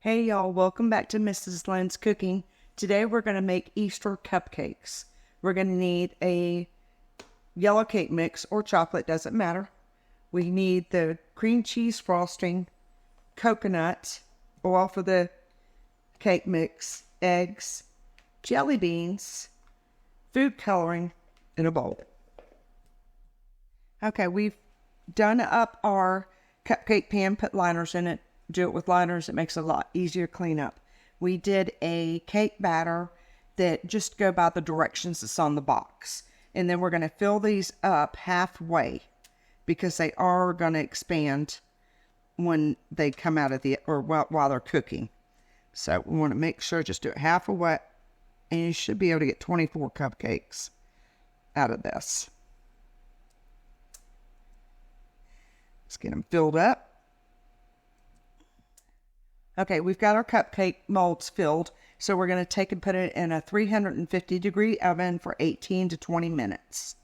Hey y'all, welcome back to Mrs. Lynn's Cooking. Today we're going to make Easter cupcakes. We're going to need a yellow cake mix or chocolate, doesn't matter. We need the cream cheese frosting, coconut, oil for the cake mix, eggs, jelly beans, food coloring, and a bowl. Okay, we've done up our cupcake pan, put liners in it. Do it with liners, it makes it a lot easier to clean up. We did a cake batter that just go by the directions that's on the box. And then we're going to fill these up halfway because they are going to expand when they come out of while they're cooking. So we want to make sure, just do it halfway, and you should be able to get 24 cupcakes out of this. Let's get them filled up. Okay, we've got our cupcake molds filled, so we're going to take and put it in a 350-degree oven for 18 to 20 minutes.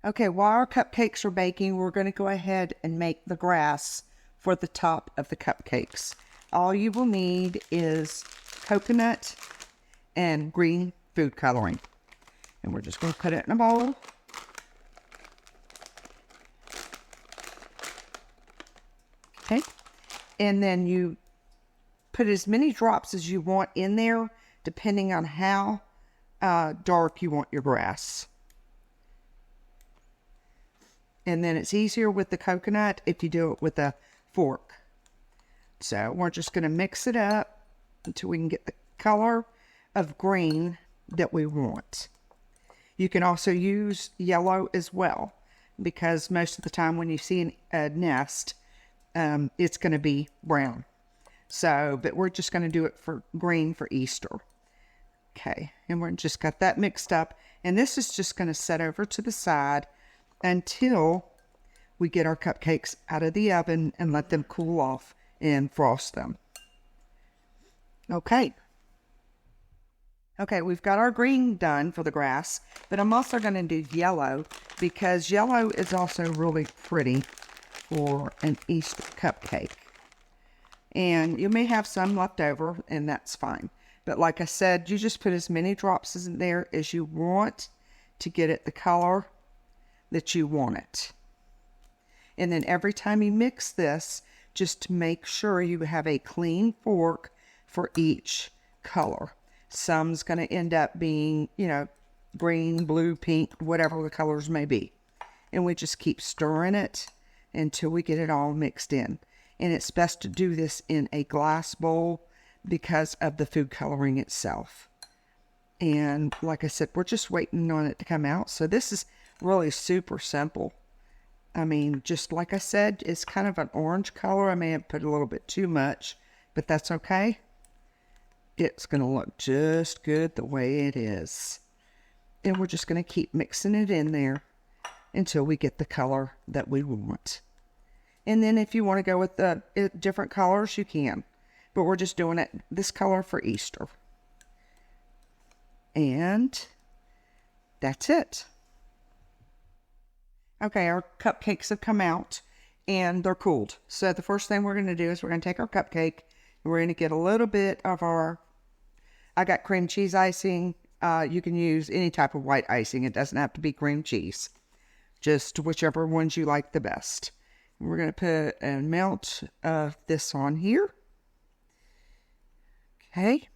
Okay, while our cupcakes are baking, we're going to go ahead and make the grass for the top of the cupcakes. All you will need is coconut and green food coloring. And we're just going to put it in a bowl. Okay. And then you put as many drops as you want in there, depending on how dark you want your grass. And then it's easier with the coconut if you do it with a fork. So we're just going to mix it up until we can get the color of green that we want. You can also use yellow as well, because most of the time when you see a nest, it's going to be brown. So, but we're just going to do it for green for Easter. Okay, and we're just got that mixed up. And this is just going to set over to the side until we get our cupcakes out of the oven and let them cool off and frost them. Okay. Okay, we've got our green done for the grass, but I'm also going to do yellow because yellow is also really pretty for an Easter cupcake. And you may have some left over, and that's fine. But like I said, you just put as many drops in there as you want to get it the color that you want it. And then every time you mix this, just make sure you have a clean fork for each color. Some's going to end up being, green, blue, pink, whatever the colors may be. And we just keep stirring it until we get it all mixed in. And it's best to do this in a glass bowl because of the food coloring itself. And like I said, we're just waiting on it to come out. So this is really super simple. I mean, just like I said, it's kind of an orange color. I may have put a little bit too much, but that's okay. It's going to look just good the way it is. And we're just going to keep mixing it in there until we get the color that we want. And then if you want to go with the different colors, you can. But we're just doing it this color for Easter. And that's it. Okay, our cupcakes have come out and they're cooled. So the first thing we're going to do is we're going to take our cupcake and we're going to get a little bit of I got cream cheese icing. You can use any type of white icing. It doesn't have to be cream cheese. Just whichever ones you like the best. We're going to put an amount of this on here. Okay.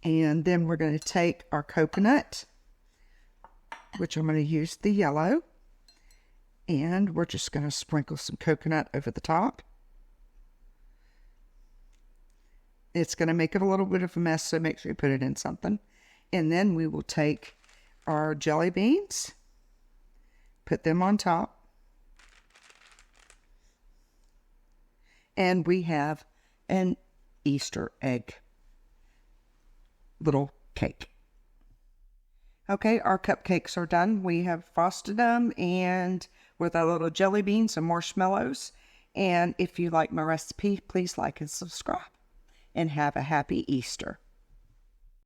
And then we're going to take our coconut, which I'm going to use the yellow. And we're just going to sprinkle some coconut over the top. It's going to make it a little bit of a mess, so make sure you put it in something. And then we will take our jelly beans, put them on top, and we have an Easter egg little cake. Okay, our cupcakes are done. We have frosted them and with our little jelly beans and marshmallows. And if you like my recipe, please like and subscribe. And have a happy Easter.